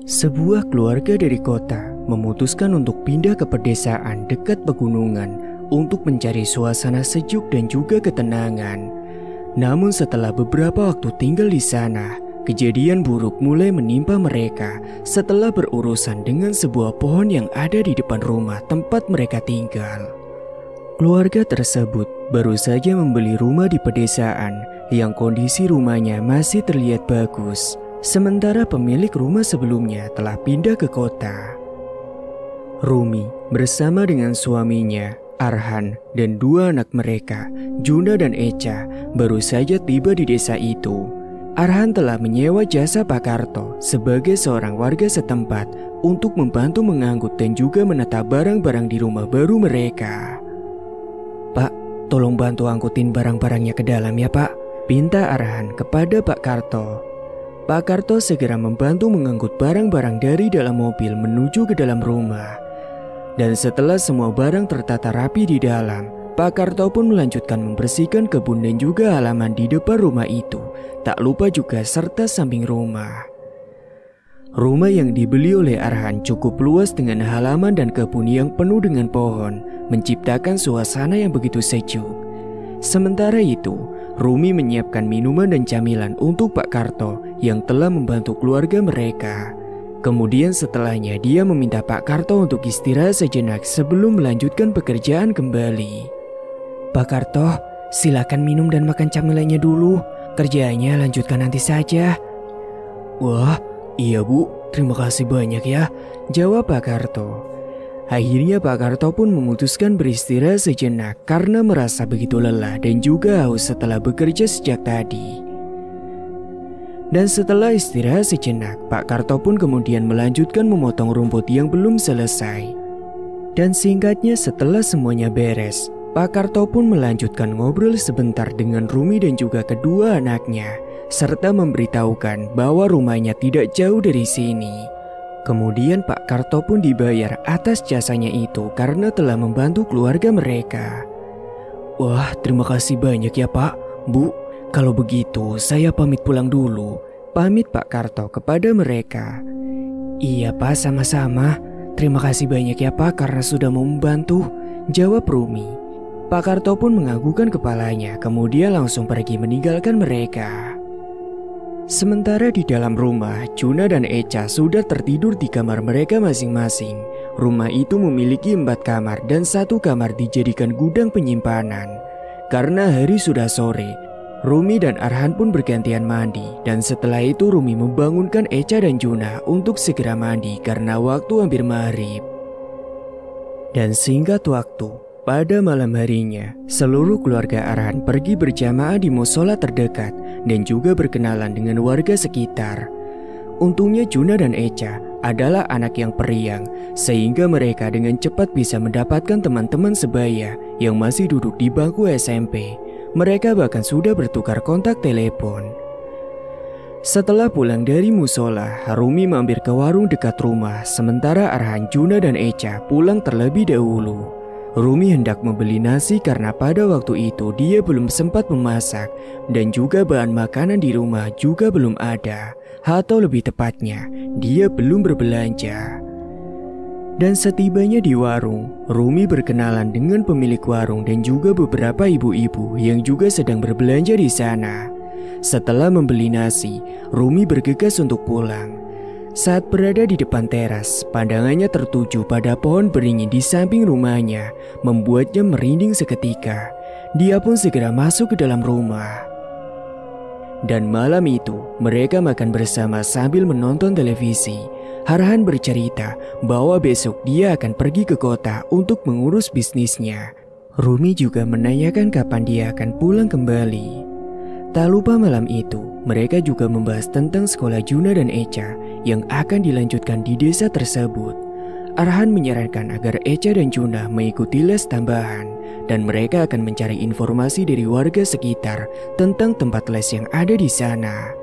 Sebuah keluarga dari kota memutuskan untuk pindah ke pedesaan dekat pegunungan untuk mencari suasana sejuk dan juga ketenangan. Namun setelah beberapa waktu tinggal di sana, kejadian buruk mulai menimpa mereka setelah berurusan dengan sebuah pohon yang ada di depan rumah tempat mereka tinggal. Keluarga tersebut baru saja membeli rumah di pedesaan yang kondisi rumahnya masih terlihat bagus. Sementara pemilik rumah sebelumnya telah pindah ke kota. Rumi bersama dengan suaminya, Arhan, dan dua anak mereka, Juna dan Echa, baru saja tiba di desa itu. Arhan telah menyewa jasa Pak Karto sebagai seorang warga setempat untuk membantu mengangkut dan juga menata barang-barang di rumah baru mereka. "Pak, tolong bantu angkutin barang-barangnya ke dalam ya Pak," pinta Arhan kepada Pak Karto. Pak Karto segera membantu mengangkut barang-barang dari dalam mobil menuju ke dalam rumah. Dan setelah semua barang tertata rapi di dalam, Pak Karto pun melanjutkan membersihkan kebun dan juga halaman di depan rumah itu. Tak lupa juga serta samping rumah. Rumah yang dibeli oleh Arhan cukup luas dengan halaman dan kebun yang penuh dengan pohon, menciptakan suasana yang begitu sejuk. Sementara itu, Rumi menyiapkan minuman dan camilan untuk Pak Karto yang telah membantu keluarga mereka. Kemudian setelahnya dia meminta Pak Karto untuk istirahat sejenak sebelum melanjutkan pekerjaan kembali. "Pak Karto, silakan minum dan makan camilannya dulu. Kerjaannya lanjutkan nanti saja." "Wah, iya Bu, terima kasih banyak ya," jawab Pak Karto. Akhirnya Pak Karto pun memutuskan beristirahat sejenak karena merasa begitu lelah dan juga haus setelah bekerja sejak tadi. Dan setelah istirahat sejenak, Pak Karto pun kemudian melanjutkan memotong rumput yang belum selesai. Dan singkatnya setelah semuanya beres, Pak Karto pun melanjutkan ngobrol sebentar dengan Rumi dan juga kedua anaknya, serta memberitahukan bahwa rumahnya tidak jauh dari sini. Kemudian Pak Karto pun dibayar atas jasanya itu karena telah membantu keluarga mereka. "Wah, terima kasih banyak ya Pak. Bu, kalau begitu saya pamit pulang dulu," pamit Pak Karto kepada mereka. "Iya Pak, sama-sama. Terima kasih banyak ya Pak karena sudah mau membantu," jawab Rumi. Pak Karto pun menganggukkan kepalanya kemudian langsung pergi meninggalkan mereka. Sementara di dalam rumah, Juna dan Echa sudah tertidur di kamar mereka masing-masing. Rumah itu memiliki 4 kamar dan 1 kamar dijadikan gudang penyimpanan. Karena hari sudah sore, Rumi dan Arhan pun bergantian mandi. Dan setelah itu Rumi membangunkan Echa dan Juna untuk segera mandi karena waktu hampir maghrib. Dan singkat waktu, pada malam harinya, seluruh keluarga Arhan pergi berjamaah di musola terdekat dan juga berkenalan dengan warga sekitar. Untungnya Juna dan Echa adalah anak yang periang, sehingga mereka dengan cepat bisa mendapatkan teman-teman sebaya yang masih duduk di bangku SMP. Mereka bahkan sudah bertukar kontak telepon. Setelah pulang dari musola, Rumi mampir ke warung dekat rumah, sementara Arhan, Juna dan Echa pulang terlebih dahulu. Rumi hendak membeli nasi karena pada waktu itu dia belum sempat memasak dan juga bahan makanan di rumah juga belum ada, atau lebih tepatnya dia belum berbelanja. Dan setibanya di warung, Rumi berkenalan dengan pemilik warung dan juga beberapa ibu-ibu yang juga sedang berbelanja di sana. Setelah membeli nasi, Rumi bergegas untuk pulang. Saat berada di depan teras, pandangannya tertuju pada pohon beringin di samping rumahnya, membuatnya merinding seketika. Dia pun segera masuk ke dalam rumah. Dan malam itu, mereka makan bersama sambil menonton televisi. Arhan bercerita bahwa besok dia akan pergi ke kota untuk mengurus bisnisnya. Rumi juga menanyakan kapan dia akan pulang kembali. Tak lupa malam itu, mereka juga membahas tentang sekolah Juna dan Echa yang akan dilanjutkan di desa tersebut. Arhan menyarankan agar Echa dan Juna mengikuti les tambahan dan mereka akan mencari informasi dari warga sekitar tentang tempat les yang ada di sana.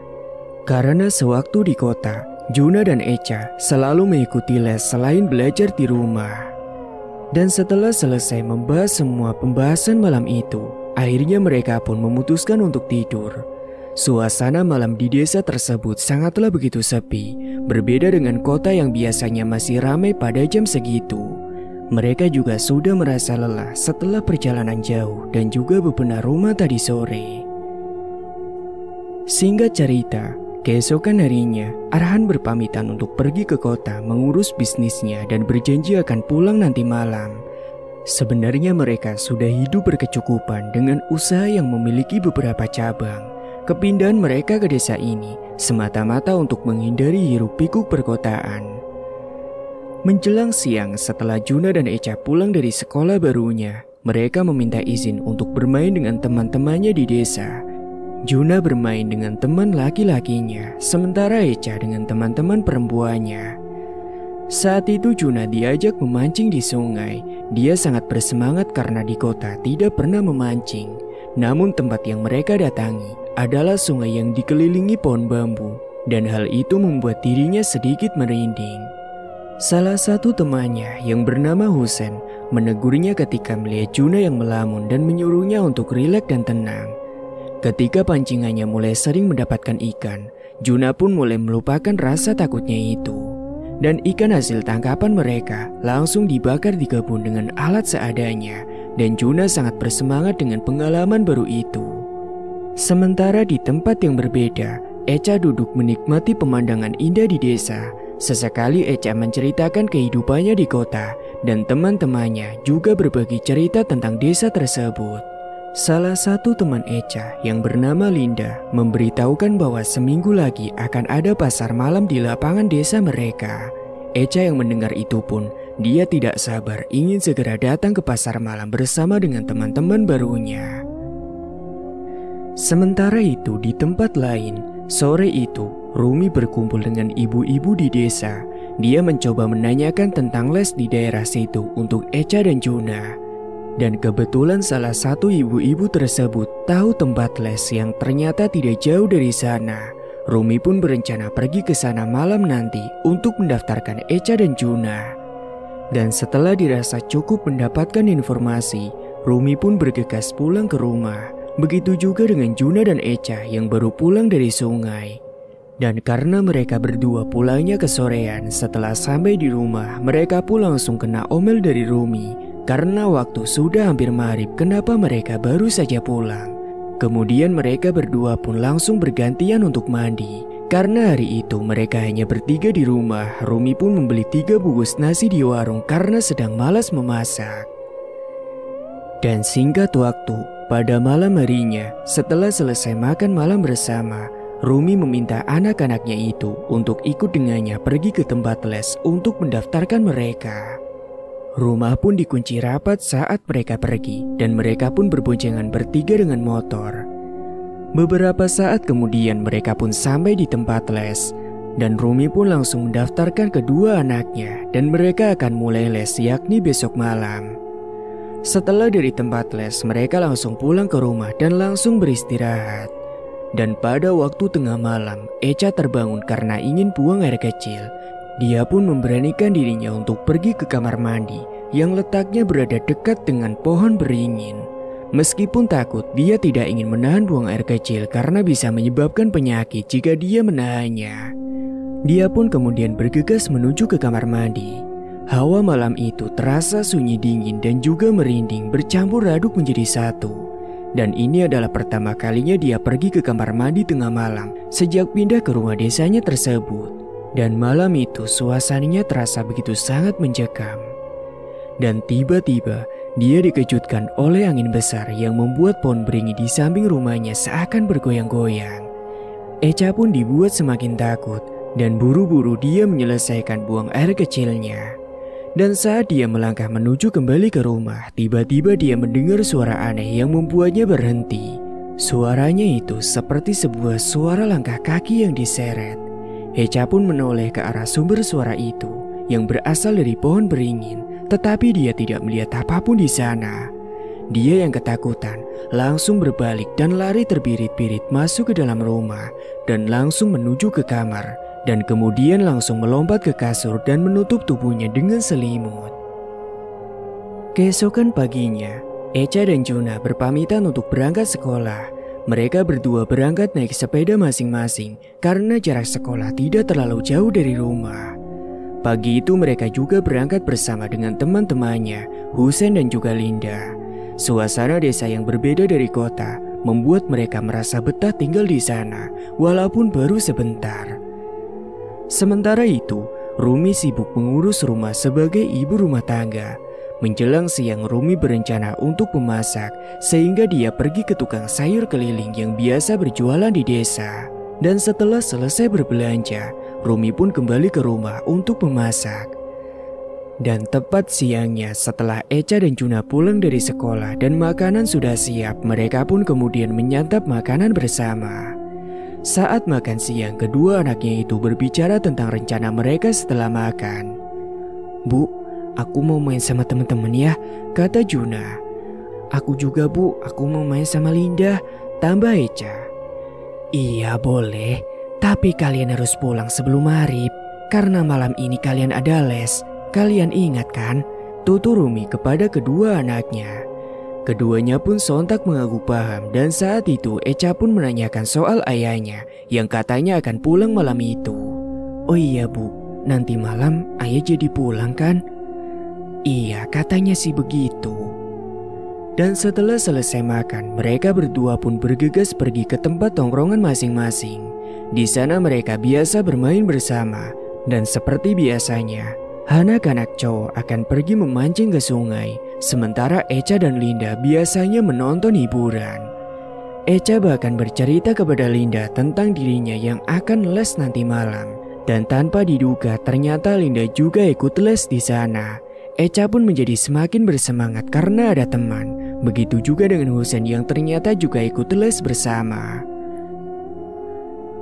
Karena sewaktu di kota, Juna dan Echa selalu mengikuti les selain belajar di rumah. Dan setelah selesai membahas semua pembahasan malam itu, akhirnya mereka pun memutuskan untuk tidur. Suasana malam di desa tersebut sangatlah begitu sepi, Berbeda dengan kota yang biasanya masih ramai pada jam segitu, mereka juga sudah merasa lelah setelah perjalanan jauh dan juga bebenah rumah tadi sore. Singkat cerita, keesokan harinya, Arhan berpamitan untuk pergi ke kota mengurus bisnisnya dan berjanji akan pulang nanti malam. Sebenarnya mereka sudah hidup berkecukupan dengan usaha yang memiliki beberapa cabang. Kepindahan mereka ke desa ini semata-mata untuk menghindari hiruk-pikuk perkotaan. Menjelang siang setelah Juna dan Echa pulang dari sekolah barunya, mereka meminta izin untuk bermain dengan teman-temannya di desa. Juna bermain dengan teman laki-lakinya, sementara Echa dengan teman-teman perempuannya. Saat itu Juna diajak memancing di sungai. Dia sangat bersemangat karena di kota tidak pernah memancing. Namun tempat yang mereka datangi adalah sungai yang dikelilingi pohon bambu, dan hal itu membuat dirinya sedikit merinding. Salah satu temannya yang bernama Husen menegurnya ketika melihat Juna yang melamun dan menyuruhnya untuk rileks dan tenang. Ketika pancingannya mulai sering mendapatkan ikan, Juna pun mulai melupakan rasa takutnya itu. Dan ikan hasil tangkapan mereka langsung dibakar di kebun dengan alat seadanya, dan Juna sangat bersemangat dengan pengalaman baru itu. Sementara di tempat yang berbeda, Echa duduk menikmati pemandangan indah di desa. Sesekali Echa menceritakan kehidupannya di kota, dan teman-temannya juga berbagi cerita tentang desa tersebut. Salah satu teman Echa yang bernama Linda memberitahukan bahwa seminggu lagi akan ada pasar malam di lapangan desa mereka. Echa yang mendengar itu pun, dia tidak sabar ingin segera datang ke pasar malam bersama dengan teman-teman barunya. Sementara itu di tempat lain, sore itu Rumi berkumpul dengan ibu-ibu di desa. Dia mencoba menanyakan tentang les di daerah situ untuk Echa dan Juna. Dan kebetulan salah satu ibu-ibu tersebut tahu tempat les yang ternyata tidak jauh dari sana. Rumi pun berencana pergi ke sana malam nanti untuk mendaftarkan Echa dan Juna. Dan setelah dirasa cukup mendapatkan informasi, Rumi pun bergegas pulang ke rumah. Begitu juga dengan Juna dan Echa yang baru pulang dari sungai. Dan karena mereka berdua pulangnya kesorean, setelah sampai di rumah, mereka pun langsung kena omel dari Rumi. Karena waktu sudah hampir maghrib, kenapa mereka baru saja pulang. Kemudian mereka berdua pun langsung bergantian untuk mandi. Karena hari itu mereka hanya bertiga di rumah, Rumi pun membeli 3 bungkus nasi di warung karena sedang malas memasak. Dan singkat waktu, pada malam harinya, setelah selesai makan malam bersama, Rumi meminta anak-anaknya itu untuk ikut dengannya pergi ke tempat les untuk mendaftarkan mereka. Rumah pun dikunci rapat saat mereka pergi, dan mereka pun berboncengan bertiga dengan motor. Beberapa saat kemudian mereka pun sampai di tempat les, dan Rumi pun langsung mendaftarkan kedua anaknya, dan mereka akan mulai les yakni besok malam. Setelah dari tempat les, mereka langsung pulang ke rumah dan langsung beristirahat. Dan pada waktu tengah malam, Echa terbangun karena ingin buang air kecil. Dia pun memberanikan dirinya untuk pergi ke kamar mandi yang letaknya berada dekat dengan pohon beringin. Meskipun takut, dia tidak ingin menahan buang air kecil karena bisa menyebabkan penyakit jika dia menahannya. Dia pun kemudian bergegas menuju ke kamar mandi. Hawa malam itu terasa sunyi dingin dan juga merinding bercampur aduk menjadi satu. Dan ini adalah pertama kalinya dia pergi ke kamar mandi tengah malam sejak pindah ke rumah desanya tersebut. Dan malam itu suasananya terasa begitu sangat mencekam. Dan tiba-tiba dia dikejutkan oleh angin besar yang membuat pohon beringin di samping rumahnya seakan bergoyang-goyang. Echa pun dibuat semakin takut dan buru-buru dia menyelesaikan buang air kecilnya. Dan saat dia melangkah menuju kembali ke rumah, tiba-tiba dia mendengar suara aneh yang membuatnya berhenti. Suaranya itu seperti sebuah suara langkah kaki yang diseret. Echa pun menoleh ke arah sumber suara itu yang berasal dari pohon beringin, tetapi dia tidak melihat apapun di sana. Dia yang ketakutan langsung berbalik dan lari terbirit-birit masuk ke dalam rumah dan langsung menuju ke kamar, dan kemudian langsung melompat ke kasur dan menutup tubuhnya dengan selimut. Keesokan paginya, Echa dan Juna berpamitan untuk berangkat sekolah. Mereka berdua berangkat naik sepeda masing-masing karena jarak sekolah tidak terlalu jauh dari rumah. Pagi itu mereka juga berangkat bersama dengan teman-temannya, Husen dan juga Linda. Suasana desa yang berbeda dari kota membuat mereka merasa betah tinggal di sana, walaupun baru sebentar. Sementara itu, Rumi sibuk mengurus rumah sebagai ibu rumah tangga. Menjelang siang, Rumi berencana untuk memasak, sehingga dia pergi ke tukang sayur keliling yang biasa berjualan di desa. Dan setelah selesai berbelanja, Rumi pun kembali ke rumah untuk memasak. Dan tepat siangnya, setelah Echa dan Juna pulang dari sekolah dan makanan sudah siap, mereka pun kemudian menyantap makanan bersama. Saat makan siang, kedua anaknya itu berbicara tentang rencana mereka setelah makan. "Bu, aku mau main sama teman-teman ya," kata Juna. "Aku juga Bu, aku mau main sama Linda," tambah Echa. "Iya boleh, tapi kalian harus pulang sebelum maghrib, karena malam ini kalian ada les. Kalian ingat kan?" tutur Rumi kepada kedua anaknya. Keduanya pun sontak mengaku paham, dan saat itu Echa pun menanyakan soal ayahnya yang katanya akan pulang malam itu. "Oh iya Bu, nanti malam ayah jadi pulang kan?" "Iya, katanya sih begitu." Dan setelah selesai makan, mereka berdua pun bergegas pergi ke tempat tongkrongan masing-masing. Di sana mereka biasa bermain bersama, dan seperti biasanya, anak-anak cowok akan pergi memancing ke sungai, sementara Echa dan Linda biasanya menonton hiburan. Echa bahkan bercerita kepada Linda tentang dirinya yang akan les nanti malam, dan tanpa diduga ternyata Linda juga ikut les di sana. Echa pun menjadi semakin bersemangat karena ada teman. Begitu juga dengan Husen yang ternyata juga ikut les bersama.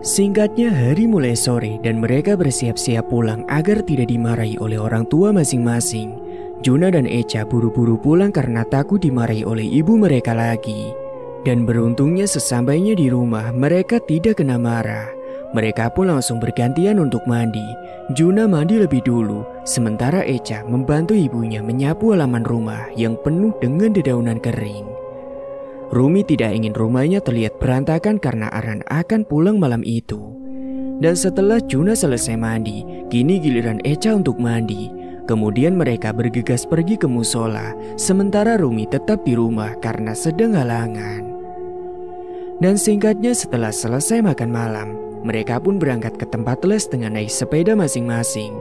Singkatnya, hari mulai sore dan mereka bersiap-siap pulang agar tidak dimarahi oleh orang tua masing-masing. Juna dan Echa buru-buru pulang karena takut dimarahi oleh ibu mereka lagi. Dan beruntungnya sesampainya di rumah, mereka tidak kena marah. Mereka pun langsung bergantian untuk mandi. Juna mandi lebih dulu, sementara Echa membantu ibunya menyapu halaman rumah yang penuh dengan dedaunan kering. Rumi tidak ingin rumahnya terlihat berantakan karena Arhan akan pulang malam itu. Dan setelah Juna selesai mandi, kini giliran Echa untuk mandi. Kemudian mereka bergegas pergi ke musola, sementara Rumi tetap di rumah karena sedang halangan. Dan singkatnya, setelah selesai makan malam, mereka pun berangkat ke tempat les dengan naik sepeda masing-masing.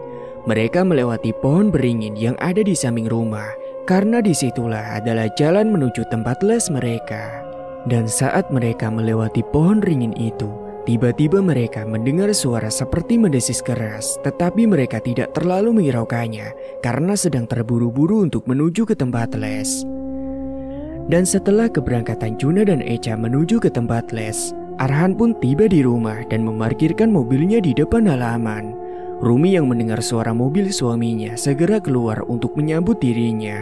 Mereka melewati pohon beringin yang ada di samping rumah, karena disitulah adalah jalan menuju tempat les mereka. Dan saat mereka melewati pohon ringin itu, tiba-tiba mereka mendengar suara seperti mendesis keras, tetapi mereka tidak terlalu menghiraukannya karena sedang terburu-buru untuk menuju ke tempat les. Dan setelah keberangkatan Juna dan Echa menuju ke tempat les, Arhan pun tiba di rumah dan memarkirkan mobilnya di depan halaman. Rumi yang mendengar suara mobil suaminya segera keluar untuk menyambut dirinya.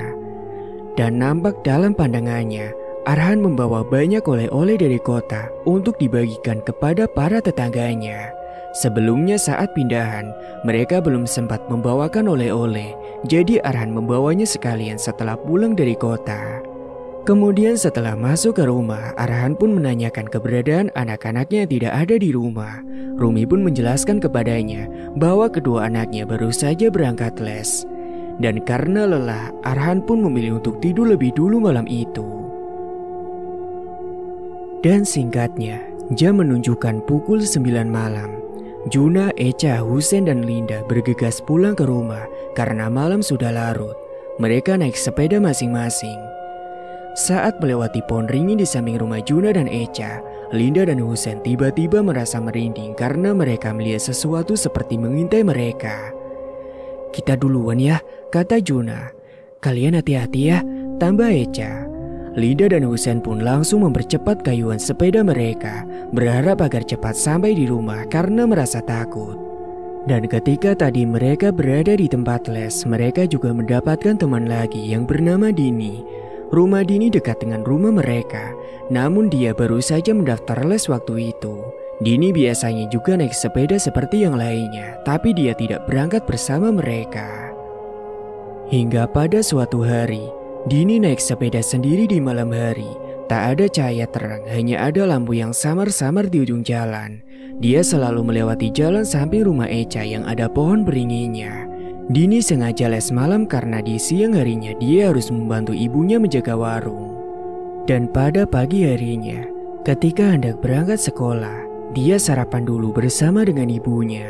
Dan nampak dalam pandangannya, Arhan membawa banyak oleh-oleh dari kota untuk dibagikan kepada para tetangganya. Sebelumnya saat pindahan, mereka belum sempat membawakan oleh-oleh, jadi Arhan membawanya sekalian setelah pulang dari kota. Kemudian setelah masuk ke rumah, Arhan pun menanyakan keberadaan anak-anaknya yang tidak ada di rumah. Rumi pun menjelaskan kepadanya bahwa kedua anaknya baru saja berangkat les. Dan karena lelah, Arhan pun memilih untuk tidur lebih dulu malam itu. Dan singkatnya, jam menunjukkan pukul 9 malam. Juna, Echa, Husen, dan Linda bergegas pulang ke rumah karena malam sudah larut. Mereka naik sepeda masing-masing. Saat melewati pohon ringin di samping rumah Juna dan Echa, Linda dan Husen tiba-tiba merasa merinding karena mereka melihat sesuatu seperti mengintai mereka. "Kita duluan ya," kata Juna. "Kalian hati-hati ya," tambah Echa. Linda dan Husen pun langsung mempercepat kayuan sepeda mereka, berharap agar cepat sampai di rumah karena merasa takut. Dan ketika tadi mereka berada di tempat les, mereka juga mendapatkan teman lagi yang bernama Dini. Rumah Dini dekat dengan rumah mereka, namun dia baru saja mendaftar les waktu itu. Dini biasanya juga naik sepeda seperti yang lainnya, tapi dia tidak berangkat bersama mereka. Hingga pada suatu hari, Dini naik sepeda sendiri di malam hari, tak ada cahaya terang, hanya ada lampu yang samar-samar di ujung jalan. Dia selalu melewati jalan samping rumah Echa yang ada pohon beringinya. Dini sengaja les malam karena di siang harinya dia harus membantu ibunya menjaga warung. Dan pada pagi harinya, ketika hendak berangkat sekolah, dia sarapan dulu bersama dengan ibunya.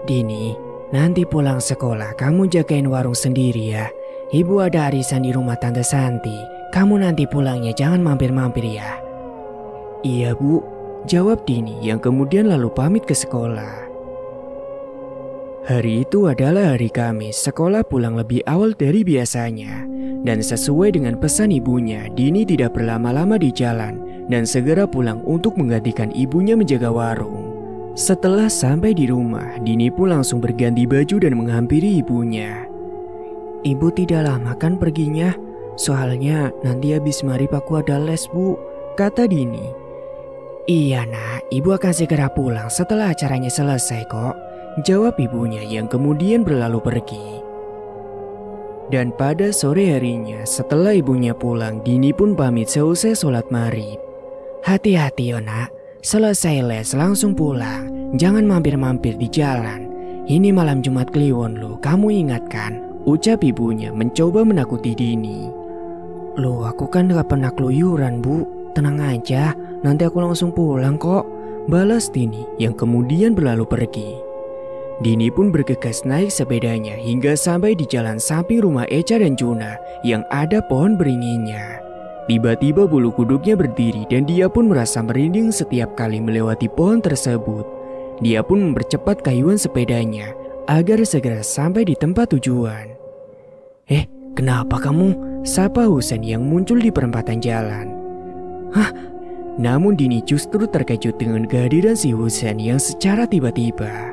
Dini, nanti pulang sekolah kamu jagain warung sendiri ya. Ibu ada arisan di rumah Tante Santi. Kamu nanti pulangnya jangan mampir-mampir ya. Iya bu, jawab Dini yang kemudian lalu pamit ke sekolah. Hari itu adalah hari Kamis, sekolah pulang lebih awal dari biasanya. Dan sesuai dengan pesan ibunya, Dini tidak berlama-lama di jalan dan segera pulang untuk menggantikan ibunya menjaga warung. Setelah sampai di rumah, Dini pun langsung berganti baju dan menghampiri ibunya. Ibu tidak lama kan perginya? Soalnya nanti habis maghrib aku ada les bu, kata Dini. Iya nak, ibu akan segera pulang setelah acaranya selesai kok, jawab ibunya yang kemudian berlalu pergi. Dan pada sore harinya setelah ibunya pulang, Dini pun pamit seusai sholat maghrib. Hati-hati yo nak, selesai les langsung pulang, jangan mampir-mampir di jalan. Ini malam Jumat Kliwon loh, kamu ingat kan? Ucap ibunya mencoba menakuti Dini. Loh aku kan gak pernah keluyuran bu, tenang aja, nanti aku langsung pulang kok, balas Dini yang kemudian berlalu pergi. Dini pun bergegas naik sepedanya hingga sampai di jalan samping rumah Echa dan Juna yang ada pohon beringinya. Tiba-tiba bulu kuduknya berdiri dan dia pun merasa merinding setiap kali melewati pohon tersebut. Dia pun mempercepat kayuan sepedanya agar segera sampai di tempat tujuan. Kenapa kamu? Sapa Husen yang muncul di perempatan jalan. Hah? Namun Dini justru terkejut dengan kehadiran si Husen yang secara tiba-tiba.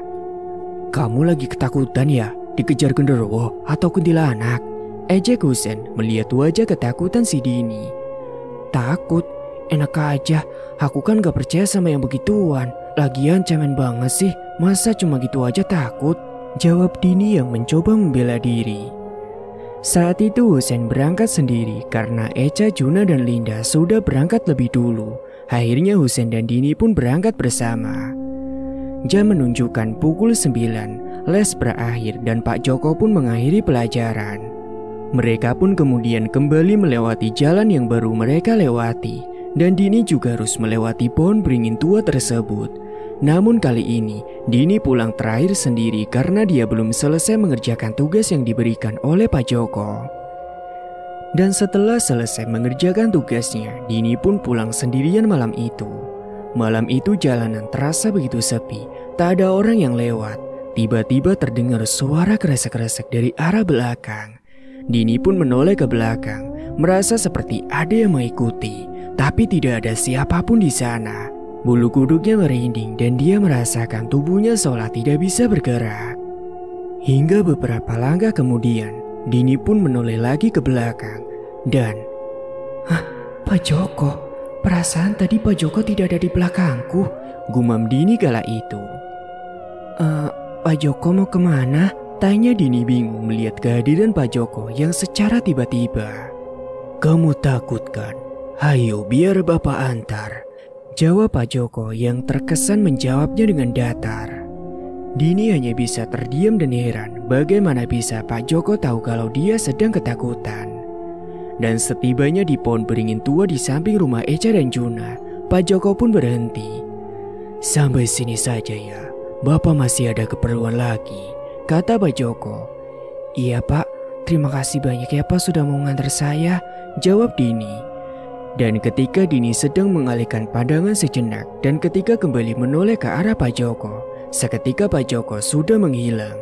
Kamu lagi ketakutan ya? Dikejar genderuwo atau kuntilanak? Ejek Husen melihat wajah ketakutan si Dini. Takut? Enak aja, aku kan gak percaya sama yang begituan. Lagian cemen banget sih, masa cuma gitu aja takut? Jawab Dini yang mencoba membela diri. Saat itu Husen berangkat sendiri karena Echa, Juna, dan Linda sudah berangkat lebih dulu. Akhirnya Husen dan Dini pun berangkat bersama. Jam menunjukkan pukul 9, les berakhir dan Pak Joko pun mengakhiri pelajaran. Mereka pun kemudian kembali melewati jalan yang baru mereka lewati. Dan Dini juga harus melewati pohon beringin tua tersebut. Namun kali ini, Dini pulang terakhir sendiri karena dia belum selesai mengerjakan tugas yang diberikan oleh Pak Joko. Dan setelah selesai mengerjakan tugasnya, Dini pun pulang sendirian malam itu. Malam itu jalanan terasa begitu sepi, tak ada orang yang lewat. Tiba-tiba terdengar suara kresek-kresek dari arah belakang. Dini pun menoleh ke belakang, merasa seperti ada yang mengikuti, tapi tidak ada siapapun di sana. Bulu kuduknya merinding dan dia merasakan tubuhnya seolah tidak bisa bergerak. Hingga beberapa langkah kemudian, Dini pun menoleh lagi ke belakang. Dan, Pak Joko, perasaan tadi Pak Joko tidak ada di belakangku, gumam Dini kala itu. Pak Joko mau kemana? Tanya Dini bingung melihat kehadiran Pak Joko yang secara tiba-tiba. Kamu takut kan? Hayo biar Bapak antar, jawab Pak Joko yang terkesan menjawabnya dengan datar. Dini hanya bisa terdiam dan heran bagaimana bisa Pak Joko tahu kalau dia sedang ketakutan. Dan setibanya di pohon beringin tua di samping rumah Echa dan Juna, Pak Joko pun berhenti. Sampai sini saja ya, Bapak masih ada keperluan lagi, kata Pak Joko. Iya Pak, terima kasih banyak ya Pak sudah mau mengantar saya, jawab Dini. Dan ketika Dini sedang mengalihkan pandangan sejenak dan ketika kembali menoleh ke arah Pak Joko, seketika Pak Joko sudah menghilang.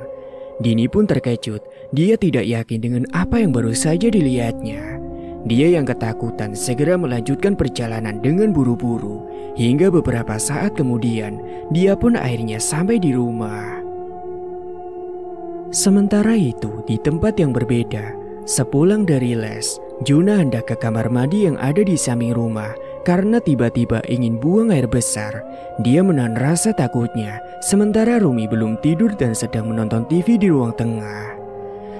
Dini pun terkejut, dia tidak yakin dengan apa yang baru saja dilihatnya. Dia yang ketakutan segera melanjutkan perjalanan dengan buru-buru. Hingga beberapa saat kemudian, dia pun akhirnya sampai di rumah. Sementara itu, di tempat yang berbeda, sepulang dari les, Juna hendak ke kamar mandi yang ada di samping rumah karena tiba-tiba ingin buang air besar. Dia menahan rasa takutnya, sementara Rumi belum tidur dan sedang menonton TV di ruang tengah.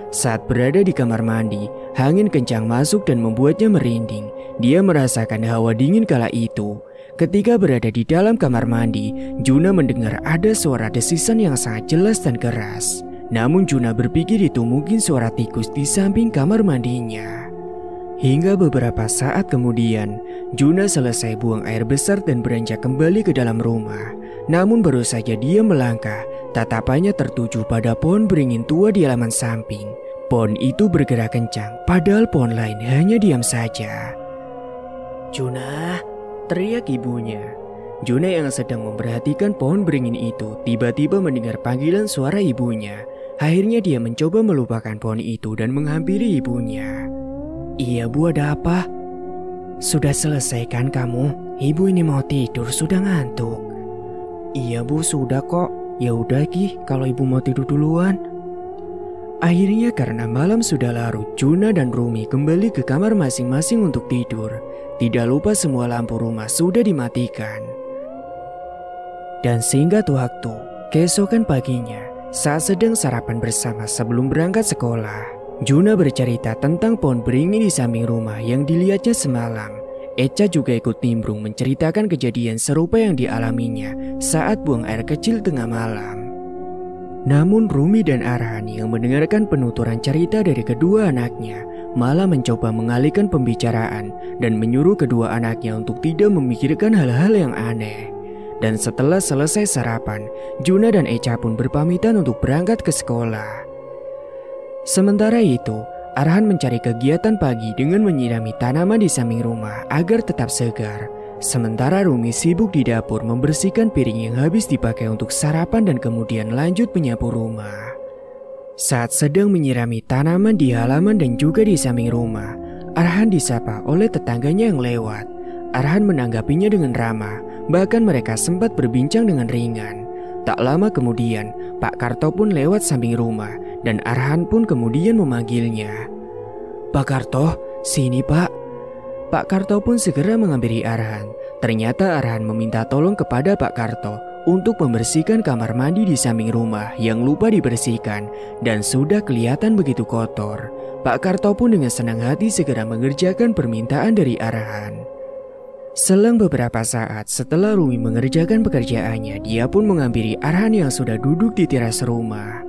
Saat berada di kamar mandi, angin kencang masuk dan membuatnya merinding. Dia merasakan hawa dingin kala itu. Ketika berada di dalam kamar mandi, Juna mendengar ada suara desisan yang sangat jelas dan keras. Namun Juna berpikir itu mungkin suara tikus di samping kamar mandinya. Hingga beberapa saat kemudian, Juna selesai buang air besar dan beranjak kembali ke dalam rumah. Namun baru saja dia melangkah, tatapannya tertuju pada pohon beringin tua di halaman samping. Pohon itu bergerak kencang, padahal pohon lain hanya diam saja. "Juna!" teriak ibunya. Juna yang sedang memperhatikan pohon beringin itu tiba-tiba mendengar panggilan suara ibunya. Akhirnya dia mencoba melupakan pohon itu dan menghampiri ibunya. "Iya Bu, ada apa?" "Sudah selesai kan kamu? Ibu ini mau tidur, sudah ngantuk." "Iya Bu, sudah kok. Ya udah Ki, kalau ibu mau tidur duluan." Akhirnya karena malam sudah larut, Juna dan Rumi kembali ke kamar masing-masing untuk tidur. Tidak lupa semua lampu rumah sudah dimatikan. Dan singkat waktu, keesokan paginya, saat sedang sarapan bersama sebelum berangkat sekolah, Juna bercerita tentang pohon beringin di samping rumah yang dilihatnya semalam. Echa juga ikut nimbrung menceritakan kejadian serupa yang dialaminya saat buang air kecil tengah malam. Namun Rumi dan Arhan yang mendengarkan penuturan cerita dari kedua anaknya malah mencoba mengalihkan pembicaraan dan menyuruh kedua anaknya untuk tidak memikirkan hal-hal yang aneh. Dan setelah selesai sarapan, Juna dan Echa pun berpamitan untuk berangkat ke sekolah. Sementara itu, Arhan mencari kegiatan pagi dengan menyirami tanaman di samping rumah agar tetap segar. Sementara Rumi sibuk di dapur membersihkan piring yang habis dipakai untuk sarapan dan kemudian lanjut menyapu rumah. Saat sedang menyirami tanaman di halaman dan juga di samping rumah, Arhan disapa oleh tetangganya yang lewat. Arhan menanggapinya dengan ramah, bahkan mereka sempat berbincang dengan ringan. Tak lama kemudian, Pak Karto pun lewat samping rumah dan Arhan pun kemudian memanggilnya. "Pak Karto, sini Pak." Pak Karto pun segera menghampiri Arhan. Ternyata Arhan meminta tolong kepada Pak Karto untuk membersihkan kamar mandi di samping rumah yang lupa dibersihkan dan sudah kelihatan begitu kotor. Pak Karto pun dengan senang hati segera mengerjakan permintaan dari Arhan. Selang beberapa saat setelah Rumi mengerjakan pekerjaannya, dia pun menghampiri Arhan yang sudah duduk di teras rumah.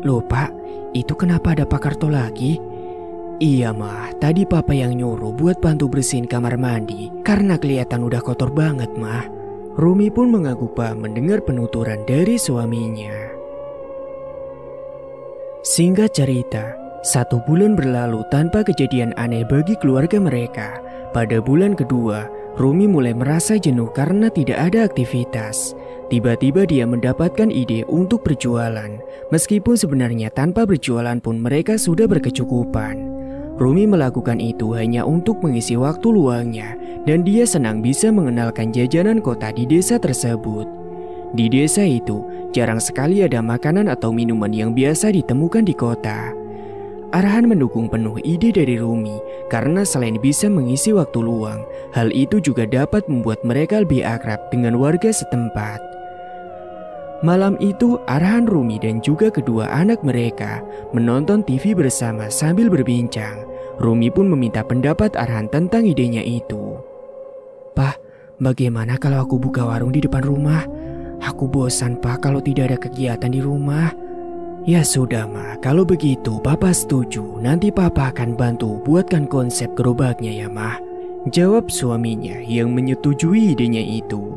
"Loh Pak, itu kenapa ada Pak Karto lagi?" "Iya Mah, tadi Papa yang nyuruh buat bantu bersihin kamar mandi karena kelihatan udah kotor banget Mah." Rumi pun mengaku paham mendengar penuturan dari suaminya. Singkat cerita, 1 bulan berlalu tanpa kejadian aneh bagi keluarga mereka. Pada bulan kedua, Rumi mulai merasa jenuh karena tidak ada aktivitas. Tiba-tiba dia mendapatkan ide untuk berjualan. Meskipun sebenarnya tanpa berjualan pun mereka sudah berkecukupan. Rumi melakukan itu hanya untuk mengisi waktu luangnya dan dia senang bisa mengenalkan jajanan kota di desa tersebut. Di desa itu, jarang sekali ada makanan atau minuman yang biasa ditemukan di kota. Arhan mendukung penuh ide dari Rumi karena selain bisa mengisi waktu luang, hal itu juga dapat membuat mereka lebih akrab dengan warga setempat. Malam itu, Arhan, Rumi dan juga kedua anak mereka menonton TV bersama sambil berbincang. Rumi pun meminta pendapat Arhan tentang idenya itu. "Pak, bagaimana kalau aku buka warung di depan rumah? Aku bosan Pak kalau tidak ada kegiatan di rumah." "Ya sudah Ma, kalau begitu Papa setuju. Nanti Papa akan bantu buatkan konsep gerobaknya ya Ma," jawab suaminya yang menyetujui idenya itu.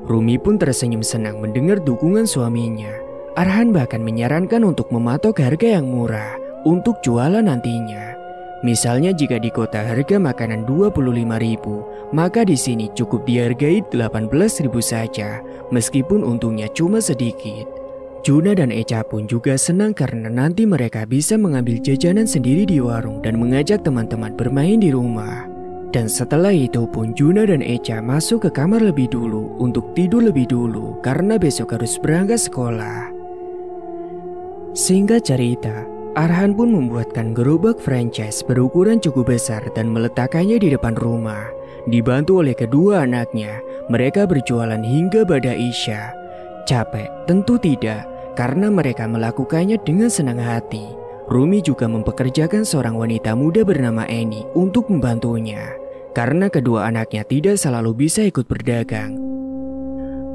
Rumi pun tersenyum senang mendengar dukungan suaminya. Arhan bahkan menyarankan untuk mematok harga yang murah untuk jualan nantinya. Misalnya jika di kota harga makanan 25.000, maka di sini cukup dihargai 18.000 saja, meskipun untungnya cuma sedikit. Juna dan Echa pun juga senang karena nanti mereka bisa mengambil jajanan sendiri di warung dan mengajak teman-teman bermain di rumah. Dan setelah itu pun Juna dan Echa masuk ke kamar lebih dulu untuk tidur lebih dulu karena besok harus berangkat sekolah. Singkat cerita, Arhan pun membuatkan gerobak franchise berukuran cukup besar dan meletakkannya di depan rumah. Dibantu oleh kedua anaknya, mereka berjualan hingga pada Isya. Capek? Tentu tidak, karena mereka melakukannya dengan senang hati. Rumi juga mempekerjakan seorang wanita muda bernama Eni untuk membantunya, karena kedua anaknya tidak selalu bisa ikut berdagang.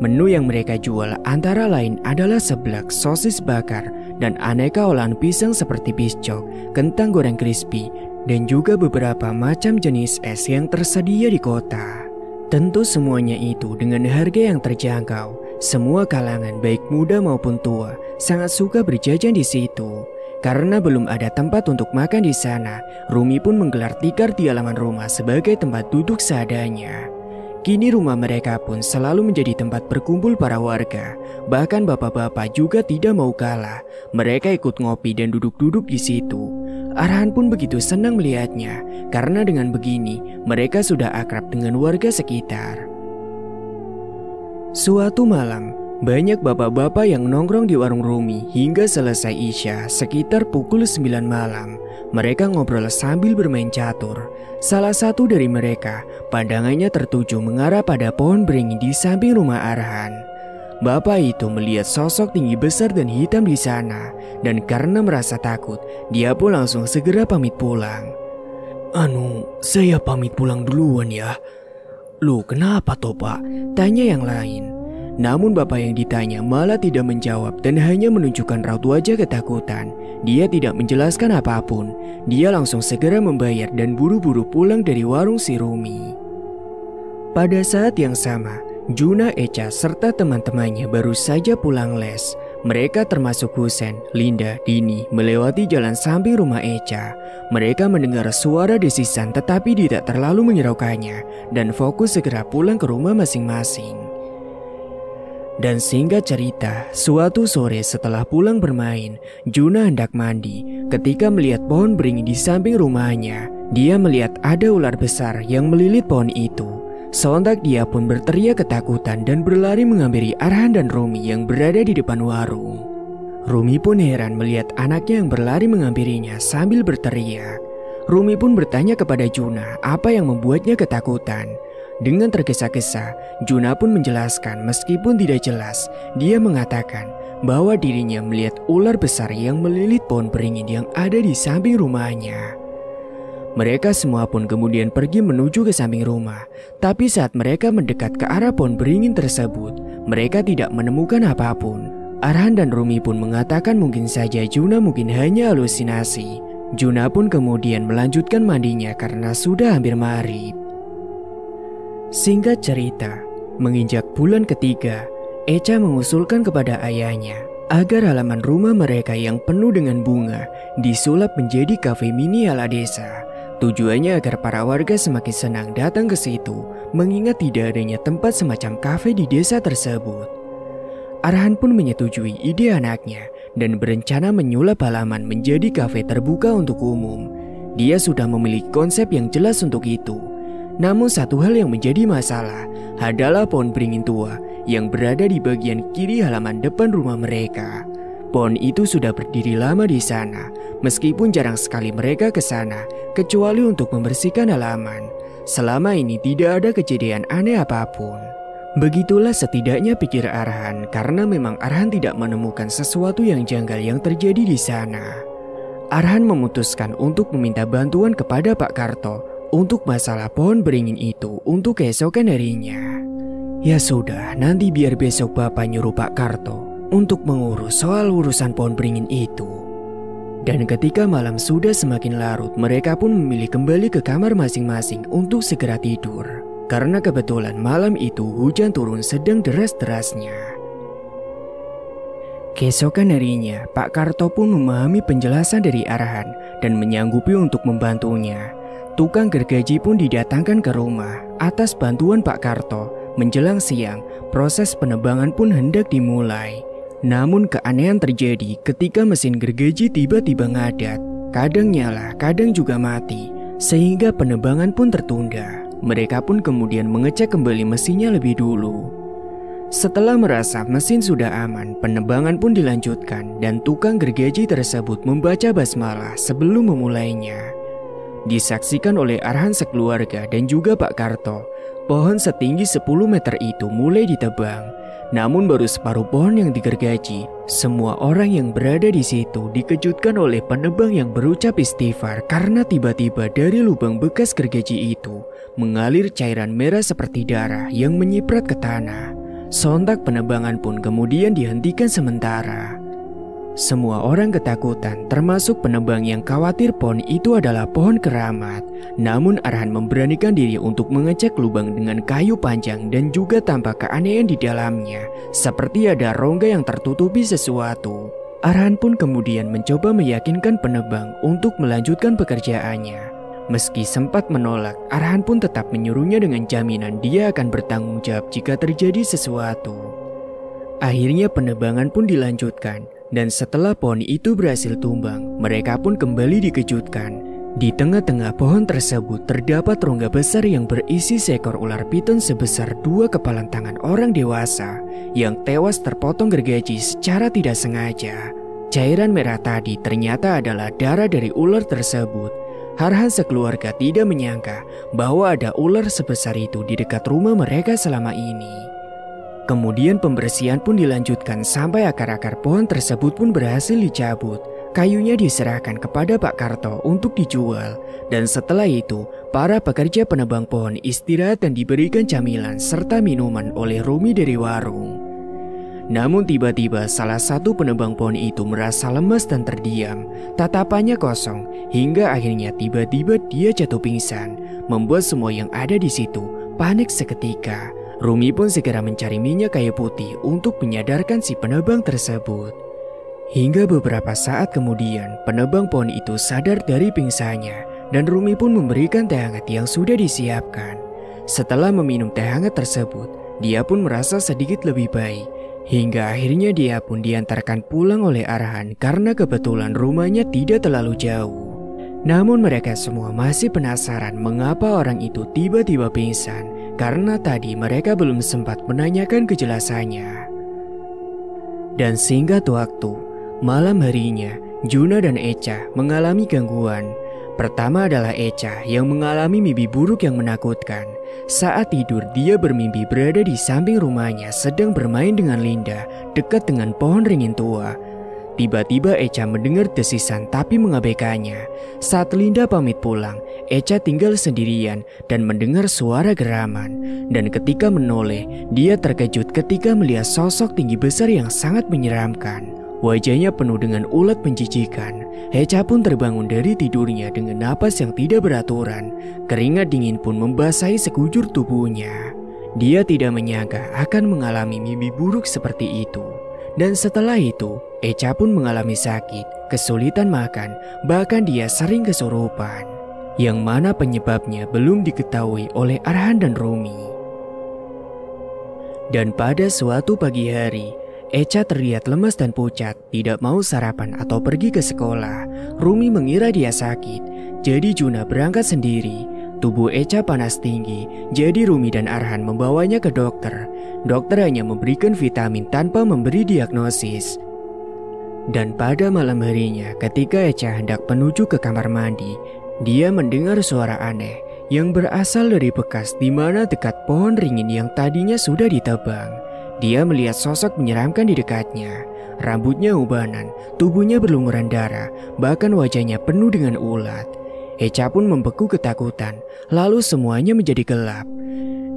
Menu yang mereka jual antara lain adalah seblak, sosis bakar, dan aneka olahan pisang seperti piscok, kentang goreng crispy, dan juga beberapa macam jenis es yang tersedia di kota. Tentu semuanya itu dengan harga yang terjangkau. Semua kalangan baik muda maupun tua sangat suka berjajan di situ. Karena belum ada tempat untuk makan di sana, Rumi pun menggelar tikar di halaman rumah sebagai tempat duduk seadanya. Kini rumah mereka pun selalu menjadi tempat berkumpul para warga. Bahkan bapak-bapak juga tidak mau kalah. Mereka ikut ngopi dan duduk-duduk di situ. Arhan pun begitu senang melihatnya, karena dengan begini mereka sudah akrab dengan warga sekitar. Suatu malam, banyak bapak-bapak yang nongkrong di warung Rumi hingga selesai Isya sekitar pukul 9 malam. Mereka ngobrol sambil bermain catur. Salah satu dari mereka pandangannya tertuju mengarah pada pohon beringin di samping rumah Arhan. Bapak itu melihat sosok tinggi besar dan hitam di sana, dan karena merasa takut, dia pun langsung segera pamit pulang. Saya pamit pulang duluan ya. Loh, kenapa toh Pak? Tanya yang lain. Namun bapak yang ditanya malah tidak menjawab dan hanya menunjukkan raut wajah ketakutan. Dia tidak menjelaskan apapun. Dia langsung segera membayar dan buru-buru pulang dari warung si Rumi. Pada saat yang sama, Juna, Echa, serta teman-temannya baru saja pulang les. Mereka termasuk Husen, Linda, Dini melewati jalan samping rumah Echa. Mereka mendengar suara desisan tetapi tidak terlalu menghiraukannya dan fokus segera pulang ke rumah masing-masing. Dan singkat cerita, suatu sore setelah pulang bermain, Juna hendak mandi. Ketika melihat pohon beringin di samping rumahnya, dia melihat ada ular besar yang melilit pohon itu. Sontak dia pun berteriak ketakutan dan berlari menghampiri Arhan dan Rumi yang berada di depan warung. Rumi pun heran melihat anaknya yang berlari menghampirinya sambil berteriak. Rumi pun bertanya kepada Juna apa yang membuatnya ketakutan. Dengan tergesa-gesa, Juna pun menjelaskan meskipun tidak jelas. Dia mengatakan bahwa dirinya melihat ular besar yang melilit pohon beringin yang ada di samping rumahnya. Mereka semua pun kemudian pergi menuju ke samping rumah. Tapi saat mereka mendekat ke arah pohon beringin tersebut, mereka tidak menemukan apapun. Arhan dan Rumi pun mengatakan mungkin saja Juna mungkin hanya halusinasi. Juna pun kemudian melanjutkan mandinya karena sudah hampir maghrib. Singkat cerita, menginjak bulan ketiga, Echa mengusulkan kepada ayahnya agar halaman rumah mereka yang penuh dengan bunga disulap menjadi kafe mini ala desa. Tujuannya agar para warga semakin senang datang ke situ, mengingat tidak adanya tempat semacam kafe di desa tersebut. Arhan pun menyetujui ide anaknya dan berencana menyulap halaman menjadi kafe terbuka untuk umum. Dia sudah memiliki konsep yang jelas untuk itu. Namun satu hal yang menjadi masalah adalah pohon beringin tua yang berada di bagian kiri halaman depan rumah mereka. Pohon itu sudah berdiri lama di sana, meskipun jarang sekali mereka ke sana, kecuali untuk membersihkan halaman. Selama ini tidak ada kejadian aneh apapun. Begitulah setidaknya pikir Arhan, karena memang Arhan tidak menemukan sesuatu yang janggal yang terjadi di sana. Arhan memutuskan untuk meminta bantuan kepada Pak Karto untuk masalah pohon beringin itu untuk keesokan harinya. Ya sudah, nanti biar besok Bapak nyuruh Pak Karto untuk mengurus soal urusan pohon beringin itu. Dan ketika malam sudah semakin larut, mereka pun memilih kembali ke kamar masing-masing untuk segera tidur. Karena kebetulan malam itu hujan turun sedang deras-derasnya. Keesokan harinya, Pak Karto pun memahami penjelasan dari Arhan dan menyanggupi untuk membantunya. Tukang gergaji pun didatangkan ke rumah atas bantuan Pak Karto. Menjelang siang, proses penebangan pun hendak dimulai. Namun keanehan terjadi ketika mesin gergaji tiba-tiba ngadat. Kadang nyala, kadang juga mati, sehingga penebangan pun tertunda. Mereka pun kemudian mengecek kembali mesinnya lebih dulu. Setelah merasa mesin sudah aman, penebangan pun dilanjutkan dan tukang gergaji tersebut membaca basmalah sebelum memulainya. Disaksikan oleh Arhan sekeluarga dan juga Pak Karto, pohon setinggi 10 meter itu mulai ditebang. Namun baru separuh pohon yang digergaji. Semua orang yang berada di situ dikejutkan oleh penebang yang berucap istighfar karena tiba-tiba dari lubang bekas gergaji itu mengalir cairan merah seperti darah yang menyiprat ke tanah. Sontak penebangan pun kemudian dihentikan sementara. Semua orang ketakutan, termasuk penebang yang khawatir pohon itu adalah pohon keramat. Namun Arhan memberanikan diri untuk mengecek lubang dengan kayu panjang dan juga tampak keanehan di dalamnya, seperti ada rongga yang tertutupi sesuatu. Arhan pun kemudian mencoba meyakinkan penebang untuk melanjutkan pekerjaannya. Meski sempat menolak, Arhan pun tetap menyuruhnya dengan jaminan dia akan bertanggung jawab jika terjadi sesuatu. Akhirnya penebangan pun dilanjutkan. Dan setelah pohon itu berhasil tumbang, mereka pun kembali dikejutkan. Di tengah-tengah pohon tersebut terdapat rongga besar yang berisi seekor ular piton sebesar 2 kepalan tangan orang dewasa yang tewas terpotong gergaji secara tidak sengaja. Cairan merah tadi ternyata adalah darah dari ular tersebut. Arhan sekeluarga tidak menyangka bahwa ada ular sebesar itu di dekat rumah mereka selama ini. Kemudian pembersihan pun dilanjutkan sampai akar-akar pohon tersebut pun berhasil dicabut. Kayunya diserahkan kepada Pak Karto untuk dijual. Dan setelah itu, para pekerja penebang pohon istirahat dan diberikan camilan serta minuman oleh Rumi dari warung. Namun tiba-tiba salah satu penebang pohon itu merasa lemas dan terdiam. Tatapannya kosong hingga akhirnya tiba-tiba dia jatuh pingsan, membuat semua yang ada di situ panik seketika. Rumi pun segera mencari minyak kayu putih untuk menyadarkan si penebang tersebut. Hingga beberapa saat kemudian, penebang pohon itu sadar dari pingsannya dan Rumi pun memberikan teh hangat yang sudah disiapkan. Setelah meminum teh hangat tersebut, dia pun merasa sedikit lebih baik. Hingga akhirnya dia pun diantarkan pulang oleh Arhan karena kebetulan rumahnya tidak terlalu jauh. Namun mereka semua masih penasaran mengapa orang itu tiba-tiba pingsan, karena tadi mereka belum sempat menanyakan kejelasannya. Dan singkat waktu, malam harinya Juna dan Echa mengalami gangguan. Pertama adalah Echa yang mengalami mimpi buruk yang menakutkan. Saat tidur dia bermimpi berada di samping rumahnya sedang bermain dengan Linda dekat dengan pohon ringin tua. Tiba-tiba Echa mendengar desisan tapi mengabaikannya. Saat Linda pamit pulang, Echa tinggal sendirian dan mendengar suara geraman. Dan ketika menoleh, dia terkejut ketika melihat sosok tinggi besar yang sangat menyeramkan. Wajahnya penuh dengan ulat menjijikan. Echa pun terbangun dari tidurnya dengan napas yang tidak beraturan. Keringat dingin pun membasahi sekujur tubuhnya. Dia tidak menyangka akan mengalami mimpi buruk seperti itu. Dan setelah itu, Echa pun mengalami sakit, kesulitan makan, bahkan dia sering kesurupan. Yang mana penyebabnya belum diketahui oleh Arhan dan Rumi. Dan pada suatu pagi hari, Echa terlihat lemas dan pucat, tidak mau sarapan atau pergi ke sekolah. Rumi mengira dia sakit, jadi Juna berangkat sendiri. Tubuh Echa panas tinggi, jadi Rumi dan Arhan membawanya ke dokter. Dokter hanya memberikan vitamin tanpa memberi diagnosis. Dan pada malam harinya ketika Echa hendak menuju ke kamar mandi, dia mendengar suara aneh yang berasal dari bekas di mana dekat pohon ringin yang tadinya sudah ditebang. Dia melihat sosok menyeramkan di dekatnya. Rambutnya ubanan, tubuhnya berlumuran darah, bahkan wajahnya penuh dengan ulat. Echa pun membeku ketakutan, lalu semuanya menjadi gelap.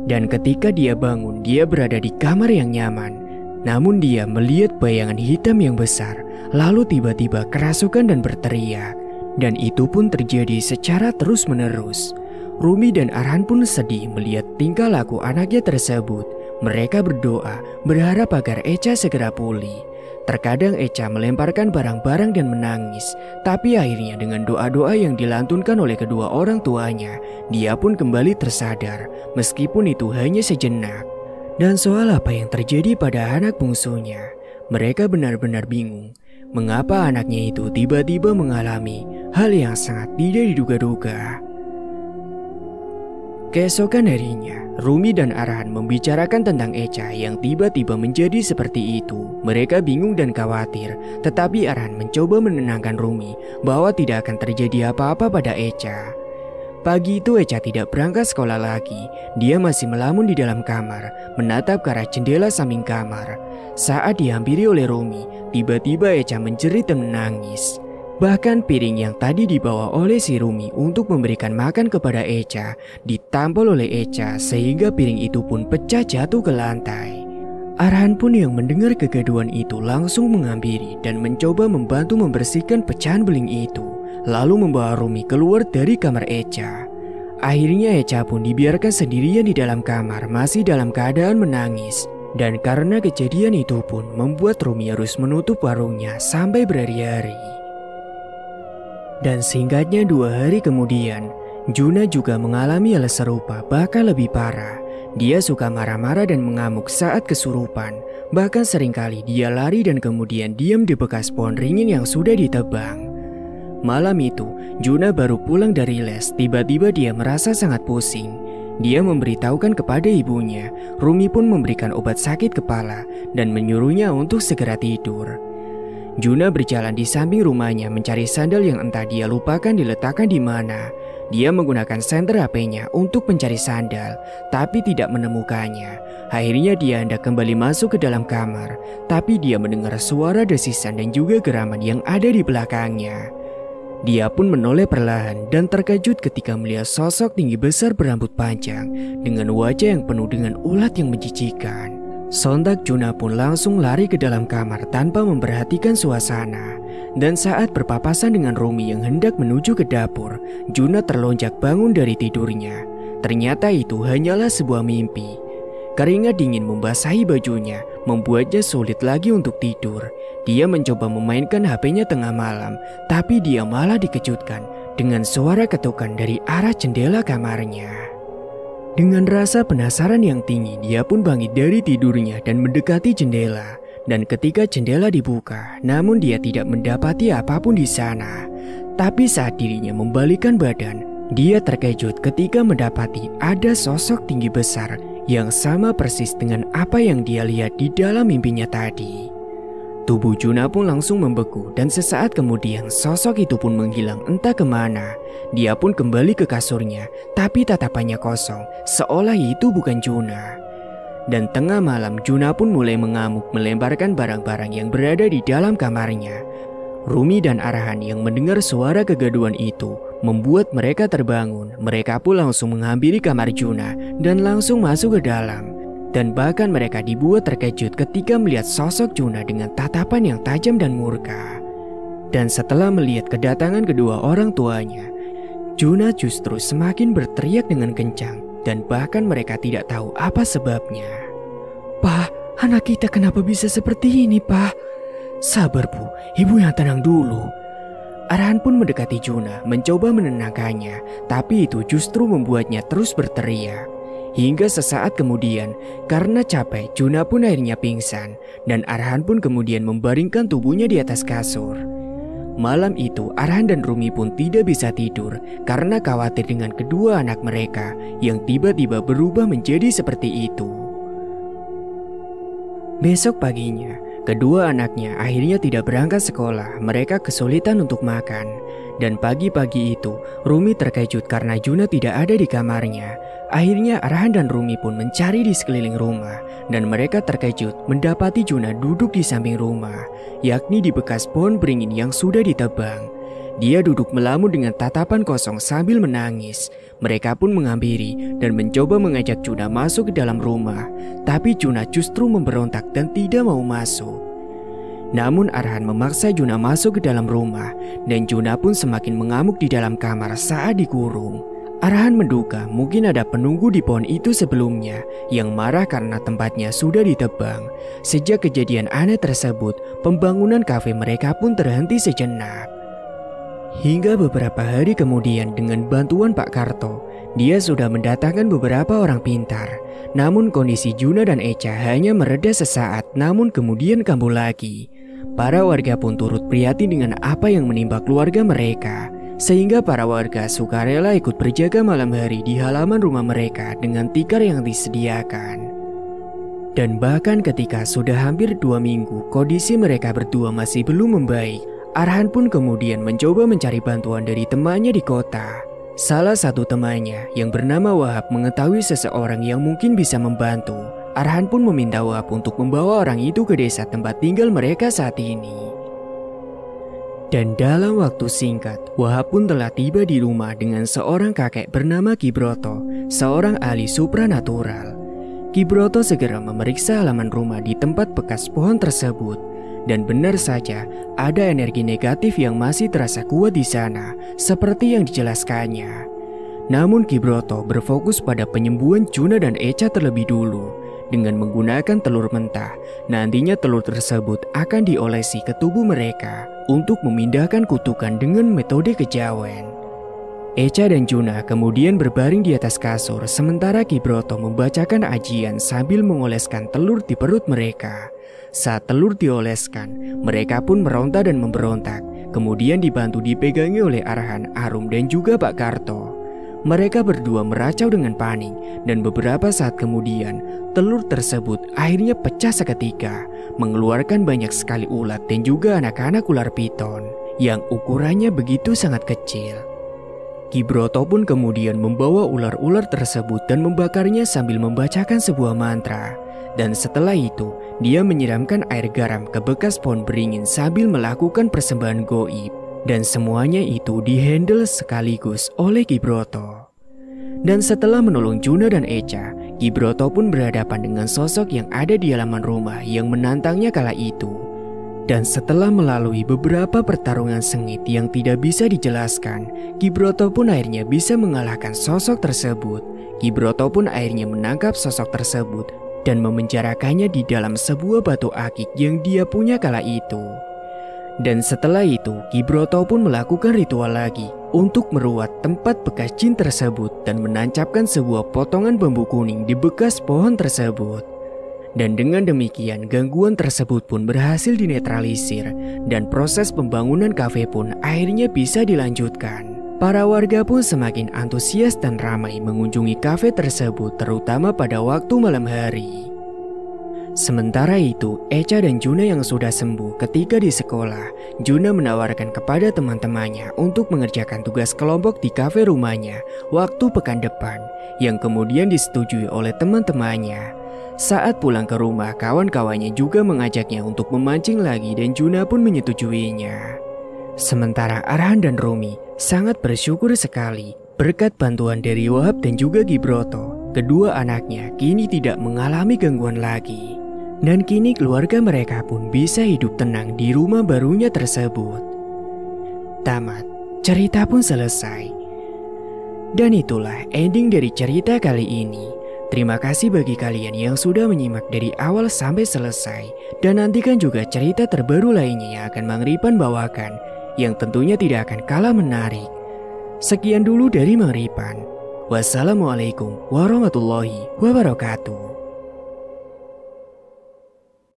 Dan ketika dia bangun, dia berada di kamar yang nyaman. Namun dia melihat bayangan hitam yang besar, lalu tiba-tiba kerasukan dan berteriak. Dan itu pun terjadi secara terus-menerus. Rumi dan Arhan pun sedih melihat tingkah laku anaknya tersebut. Mereka berdoa, berharap agar Echa segera pulih. Terkadang Echa melemparkan barang-barang dan menangis, tapi akhirnya dengan doa-doa yang dilantunkan oleh kedua orang tuanya, dia pun kembali tersadar, meskipun itu hanya sejenak. Dan soal apa yang terjadi pada anak bungsunya, mereka benar-benar bingung. Mengapa anaknya itu tiba-tiba mengalami hal yang sangat tidak diduga-duga. Keesokan harinya, Rumi dan Arhan membicarakan tentang Echa yang tiba-tiba menjadi seperti itu. Mereka bingung dan khawatir, tetapi Arhan mencoba menenangkan Rumi bahwa tidak akan terjadi apa-apa pada Echa. Pagi itu Echa tidak berangkat sekolah lagi. Dia masih melamun di dalam kamar, menatap ke arah jendela samping kamar. Saat dihampiri oleh Rumi, tiba-tiba Echa menjerit dan menangis. Bahkan piring yang tadi dibawa oleh si Rumi untuk memberikan makan kepada Echa ditampol oleh Echa sehingga piring itu pun pecah jatuh ke lantai. Arhan pun yang mendengar kegaduhan itu langsung menghampiri dan mencoba membantu membersihkan pecahan beling itu, lalu membawa Rumi keluar dari kamar Echa. Akhirnya Echa pun dibiarkan sendirian di dalam kamar masih dalam keadaan menangis. Dan karena kejadian itu pun membuat Rumi harus menutup warungnya sampai berhari-hari. Dan singkatnya 2 hari kemudian, Juna juga mengalami hal serupa bahkan lebih parah. Dia suka marah-marah dan mengamuk saat kesurupan. Bahkan seringkali dia lari dan kemudian diam di bekas pohon ringin yang sudah ditebang. Malam itu, Juna baru pulang dari les. Tiba-tiba dia merasa sangat pusing. Dia memberitahukan kepada ibunya. Rumi pun memberikan obat sakit kepala dan menyuruhnya untuk segera tidur. Juna berjalan di samping rumahnya mencari sandal yang entah dia lupakan diletakkan di mana. Dia menggunakan senter HP-nya untuk mencari sandal, tapi tidak menemukannya. Akhirnya dia hendak kembali masuk ke dalam kamar, tapi dia mendengar suara desisan dan juga geraman yang ada di belakangnya. Dia pun menoleh perlahan dan terkejut ketika melihat sosok tinggi besar berambut panjang dengan wajah yang penuh dengan ulat yang menjijikan. Sontak Juna pun langsung lari ke dalam kamar tanpa memperhatikan suasana. Dan saat berpapasan dengan Rumi yang hendak menuju ke dapur, Juna terlonjak bangun dari tidurnya. Ternyata itu hanyalah sebuah mimpi. Keringat dingin membasahi bajunya, membuatnya sulit lagi untuk tidur. Dia mencoba memainkan HP-nya tengah malam, tapi dia malah dikejutkan dengan suara ketukan dari arah jendela kamarnya. Dengan rasa penasaran yang tinggi, dia pun bangkit dari tidurnya dan mendekati jendela. Dan ketika jendela dibuka, namun dia tidak mendapati apapun di sana. Tapi saat dirinya membalikkan badan, dia terkejut ketika mendapati ada sosok tinggi besar yang sama persis dengan apa yang dia lihat di dalam mimpinya tadi. Tubuh Juna pun langsung membeku dan sesaat kemudian sosok itu pun menghilang entah kemana. Dia pun kembali ke kasurnya, tapi tatapannya kosong, seolah itu bukan Juna. Dan tengah malam Juna pun mulai mengamuk melemparkan barang-barang yang berada di dalam kamarnya. Rumi dan Arhan yang mendengar suara kegaduhan itu membuat mereka terbangun. Mereka pun langsung menghampiri kamar Juna dan langsung masuk ke dalam. Dan bahkan mereka dibuat terkejut ketika melihat sosok Juna dengan tatapan yang tajam dan murka. Dan setelah melihat kedatangan kedua orang tuanya, Juna justru semakin berteriak dengan kencang. Dan bahkan mereka tidak tahu apa sebabnya. "Pak, anak kita kenapa bisa seperti ini, Pak?" "Sabar, Bu. Ibu yang tenang dulu." Arhan pun mendekati Juna, mencoba menenangkannya, tapi itu justru membuatnya terus berteriak. Hingga sesaat kemudian, karena capek, Juna pun akhirnya pingsan, dan Arhan pun kemudian membaringkan tubuhnya di atas kasur. Malam itu, Arhan dan Rumi pun tidak bisa tidur karena khawatir dengan kedua anak mereka yang tiba-tiba berubah menjadi seperti itu. Besok paginya, kedua anaknya akhirnya tidak berangkat sekolah. Mereka kesulitan untuk makan. Dan pagi-pagi itu, Rumi terkejut karena Juna tidak ada di kamarnya. Akhirnya Arhan dan Rumi pun mencari di sekeliling rumah. Dan mereka terkejut mendapati Juna duduk di samping rumah, yakni di bekas pohon beringin yang sudah ditebang. Dia duduk melamun dengan tatapan kosong sambil menangis. Mereka pun menghampiri dan mencoba mengajak Juna masuk ke dalam rumah. Tapi Juna justru memberontak dan tidak mau masuk. Namun Arhan memaksa Juna masuk ke dalam rumah dan Juna pun semakin mengamuk di dalam kamar saat dikurung. Arhan menduga mungkin ada penunggu di pohon itu sebelumnya yang marah karena tempatnya sudah ditebang. Sejak kejadian aneh tersebut, pembangunan kafe mereka pun terhenti sejenak. Hingga beberapa hari kemudian dengan bantuan Pak Karto, dia sudah mendatangkan beberapa orang pintar. Namun kondisi Juna dan Echa hanya mereda sesaat namun kemudian kambuh lagi. Para warga pun turut prihatin dengan apa yang menimpa keluarga mereka. Sehingga para warga sukarela ikut berjaga malam hari di halaman rumah mereka dengan tikar yang disediakan. Dan bahkan ketika sudah hampir 2 minggu kondisi mereka berdua masih belum membaik, Arhan pun kemudian mencoba mencari bantuan dari temannya di kota. Salah satu temannya yang bernama Wahab mengetahui seseorang yang mungkin bisa membantu. Arhan pun meminta Wahab untuk membawa orang itu ke desa tempat tinggal mereka saat ini. Dan dalam waktu singkat, Wahab pun telah tiba di rumah dengan seorang kakek bernama Ki Broto, seorang ahli supranatural. Ki Broto segera memeriksa halaman rumah di tempat bekas pohon tersebut. Dan benar saja, ada energi negatif yang masih terasa kuat di sana, seperti yang dijelaskannya. Namun Ki Broto berfokus pada penyembuhan Juna dan Echa terlebih dulu. Dengan menggunakan telur mentah, nantinya telur tersebut akan diolesi ke tubuh mereka untuk memindahkan kutukan dengan metode kejawen. Echa dan Juna kemudian berbaring di atas kasur sementara Ki Broto membacakan ajian sambil mengoleskan telur di perut mereka. Saat telur dioleskan, mereka pun meronta dan memberontak, kemudian dibantu dipegangi oleh Arhan, Arum dan juga Pak Karto. Mereka berdua meracau dengan panik dan beberapa saat kemudian telur tersebut akhirnya pecah seketika, mengeluarkan banyak sekali ulat dan juga anak-anak ular piton yang ukurannya begitu sangat kecil. Ki Broto pun kemudian membawa ular-ular tersebut dan membakarnya sambil membacakan sebuah mantra. Dan setelah itu, dia menyiramkan air garam ke bekas pohon beringin sambil melakukan persembahan goib. Dan semuanya itu dihandle sekaligus oleh Ki Broto. Dan setelah menolong Juna dan Echa, Ki Broto pun berhadapan dengan sosok yang ada di halaman rumah yang menantangnya kala itu. Dan setelah melalui beberapa pertarungan sengit yang tidak bisa dijelaskan, Ki Broto pun akhirnya bisa mengalahkan sosok tersebut. Ki Broto pun akhirnya menangkap sosok tersebut dan memenjarakannya di dalam sebuah batu akik yang dia punya kala itu. Dan setelah itu, Ki Broto pun melakukan ritual lagi untuk meruat tempat bekas jin tersebut dan menancapkan sebuah potongan bambu kuning di bekas pohon tersebut. Dan dengan demikian, gangguan tersebut pun berhasil dinetralisir dan proses pembangunan kafe pun akhirnya bisa dilanjutkan. Para warga pun semakin antusias dan ramai mengunjungi kafe tersebut, terutama pada waktu malam hari. Sementara itu, Echa dan Juna yang sudah sembuh ketika di sekolah, Juna menawarkan kepada teman-temannya untuk mengerjakan tugas kelompok di kafe rumahnya waktu pekan depan, yang kemudian disetujui oleh teman-temannya. Saat pulang ke rumah, kawan-kawannya juga mengajaknya untuk memancing lagi dan Juna pun menyetujuinya. Sementara Arhan dan Rumi sangat bersyukur sekali berkat bantuan dari Wahab dan juga Ki Broto. Kedua anaknya kini tidak mengalami gangguan lagi. Dan kini keluarga mereka pun bisa hidup tenang di rumah barunya tersebut. Tamat, cerita pun selesai. Dan itulah ending dari cerita kali ini. Terima kasih bagi kalian yang sudah menyimak dari awal sampai selesai. Dan nantikan juga cerita terbaru lainnya yang akan Mang Ripan bawakan, yang tentunya tidak akan kalah menarik. Sekian dulu dari Mang Ripan. Wassalamualaikum warahmatullahi wabarakatuh.